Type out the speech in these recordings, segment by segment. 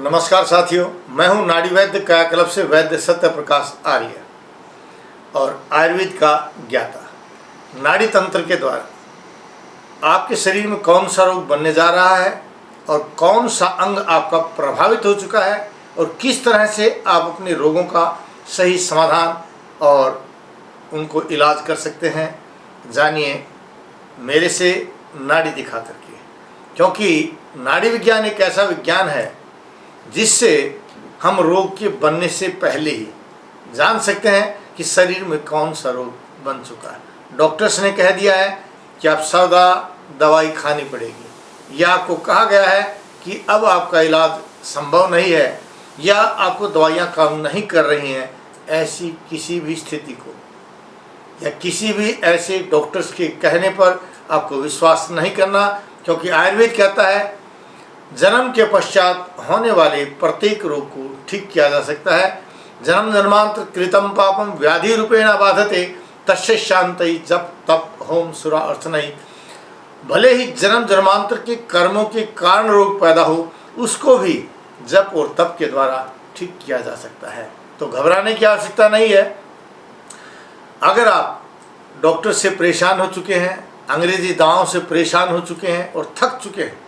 नमस्कार साथियों, मैं हूं नाड़ी वैद्य कायाकल्प से वैद्य सत्य प्रकाश आर्य और आयुर्वेद का ज्ञाता। नाड़ी तंत्र के द्वारा आपके शरीर में कौन सा रोग बनने जा रहा है और कौन सा अंग आपका प्रभावित हो चुका है और किस तरह से आप अपने रोगों का सही समाधान और उनको इलाज कर सकते हैं, जानिए मेरे से नाड़ी दिखा करके। क्योंकि नाड़ी विज्ञान एक ऐसा विज्ञान है जिससे हम रोग के बनने से पहले ही जान सकते हैं कि शरीर में कौन सा रोग बन चुका है। डॉक्टर्स ने कह दिया है कि आप सदा दवाई खानी पड़ेगी, या आपको कहा गया है कि अब आपका इलाज संभव नहीं है या आपको दवाइयाँ काम नहीं कर रही हैं। ऐसी किसी भी स्थिति को या किसी भी ऐसे डॉक्टर्स के कहने पर आपको विश्वास नहीं करना, क्योंकि आयुर्वेद कहता है जन्म के पश्चात होने वाले प्रत्येक रोग को ठीक किया जा सकता है। जन्म जन्मांतर कृतम पापम व्याधि रूपेण बाधते तस्य शांति जप तप होम सुरा अर्चनई। भले ही जन्म जन्मांतर के कर्मों के कारण रोग पैदा हो, उसको भी जप और तप के द्वारा ठीक किया जा सकता है। तो घबराने की आवश्यकता नहीं है। अगर आप डॉक्टर से परेशान हो चुके हैं, अंग्रेजी दवाओं से परेशान हो चुके हैं और थक चुके हैं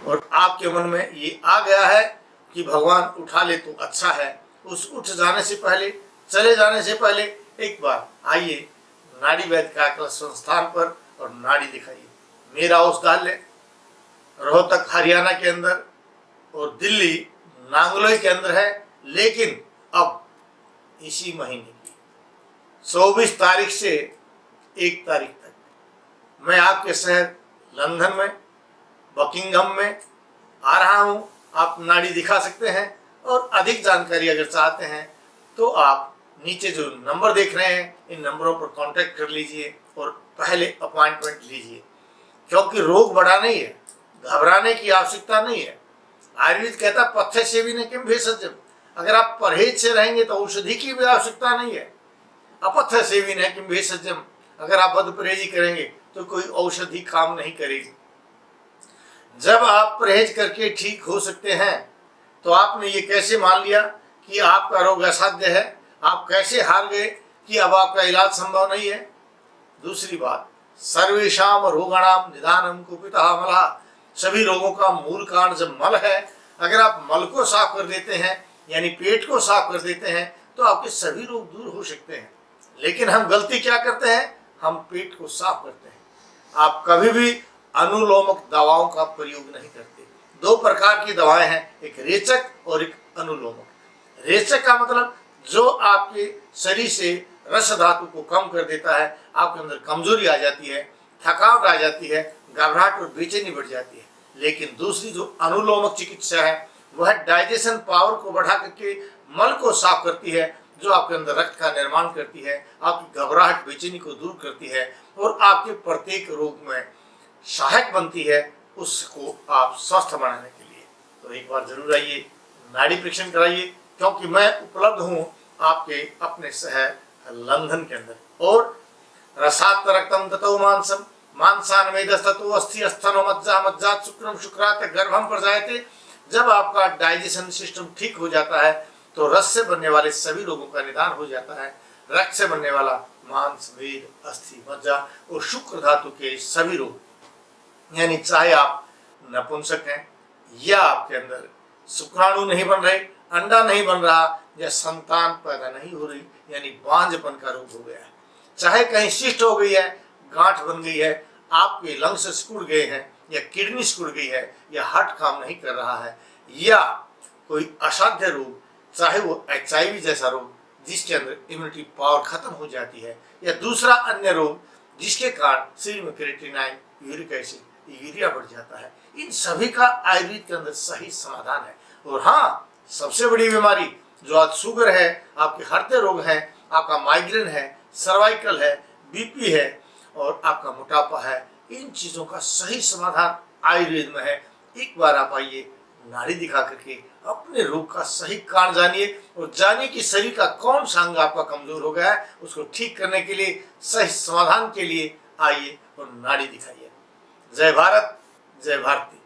और आपके मन में ये आ गया है कि भगवान उठा ले तो अच्छा है, उस उठ जाने से पहले, चले जाने से पहले एक बार आइए नाड़ी वैद्य कायाकल्प संस्थान पर और नाड़ी दिखाइए। मेरा औषधालय रोहतक हरियाणा के अंदर और दिल्ली नांगलोई के अंदर है, लेकिन अब इसी महीने की 24 तारीख से 1 तारीख तक मैं आपके शहर लंदन में बकिंघम में आ रहा हूं। आप नाड़ी दिखा सकते हैं और अधिक जानकारी अगर चाहते हैं तो आप नीचे जो नंबर देख रहे हैं इन नंबरों पर कांटेक्ट कर लीजिए और पहले अपॉइंटमेंट लीजिए। क्योंकि रोग बड़ा नहीं है, घबराने की आवश्यकता नहीं है। आयुर्वेद कहता पथ्य सेविने किम भेषजम। अगर आप परहेज से रहेंगे तो औषधि की भी आवश्यकता नहीं है। अपथ्य सेविने किम भेषजम, अगर आप बद परहेजी करेंगे तो कोई औषधि काम नहीं करेगी। जब आप परहेज करके ठीक हो सकते हैं तो आपने ये कैसे मान लिया कि आपका रोग असाध्य है? आप कैसे हार गए कि अब आपका इलाज संभव नहीं है? दूसरी बात, सर्वेषाम रोगाणाम निदानम कुपितः मलः। सभी रोगों का मूल कारण जब मल है, अगर आप मल को साफ कर देते हैं यानी पेट को साफ कर देते हैं तो आपके सभी रोग दूर हो सकते हैं। लेकिन हम गलती क्या करते हैं? हम पेट को साफ करते हैं। आप कभी भी अनुलोमक दवाओं का प्रयोग नहीं करते। 2 प्रकार की दवाएं हैं, एक रेचक और एक अनुलोमक। रेचक का मतलब जो आपके शरीर से रस धातु को कम कर देता है, आपके अंदर कमजोरी आ जाती है, थकावट आ जाती है, घबराहट और बेचैनी बढ़ जाती है। लेकिन दूसरी जो अनुलोमक चिकित्सा है वह डाइजेशन पावर को बढ़ा करके मल को साफ करती है, जो आपके अंदर रक्त का निर्माण करती है, आपकी घबराहट बेचैनी को दूर करती है और आपके प्रत्येक रोग में सहायक बनती है, उसको आप स्वस्थ बनाने के लिए। तो एक बार जरूर आइए, नाड़ी परीक्षण कराइए, क्योंकि मैं उपलब्ध हूँ आपके अपने शहर लंदन के अंदर। और रसात रक्तम ततो मांसम मांसान मेदस्ततो अस्थि अस्थनो मज्जा मज्जात शुक्रम शुक्रात गर्भम प्रजायते। जब आपका डाइजेशन सिस्टम ठीक हो जाता है तो रस से बनने वाले सभी रोगों का निदान हो जाता है। रक्त से बनने वाला मांस, मेद, अस्थि, मज्जा और शुक्र धातु के सभी रोग, यानी चाहे आप नपुंसक हैं या आपके अंदर शुक्राणु नहीं बन रहे, अंडा नहीं बन रहा या संतान पैदा नहीं हो रही यानी बांझपन का रोग हो गया है, चाहे कहीं शिस्ट हो गई है, गांठ बन गई है, आपके लंग्स सिकुड़ गए हैं या किडनी सिकुड़ गई है या हार्ट काम नहीं कर रहा है, या कोई असाध्य रोग, चाहे वो HIV जैसा रोग जिसके अंदर इम्यूनिटी पावर खत्म हो जाती है, या दूसरा अन्य रोग जिसके कारण शरीर में क्रिएटिनाइन, यूरिक एसिड, यूरिया बढ़ जाता है, इन सभी का आयुर्वेद के अंदर सही समाधान है। और हाँ, सबसे बड़ी बीमारी जो आज शुगर है, आपके हृदय रोग है, आपका माइग्रेन है, सर्वाइकल है, BP है और आपका मोटापा है, इन चीजों का सही समाधान आयुर्वेद में है। एक बार आप आइए, नाड़ी दिखा करके अपने रोग का सही कारण जानिए और जानिए कि शरीर का कौन सा अंग आपका कमजोर हो गया है। उसको ठीक करने के लिए, सही समाधान के लिए आइए और नाड़ी दिखाइए। जय भारत, जय भारती।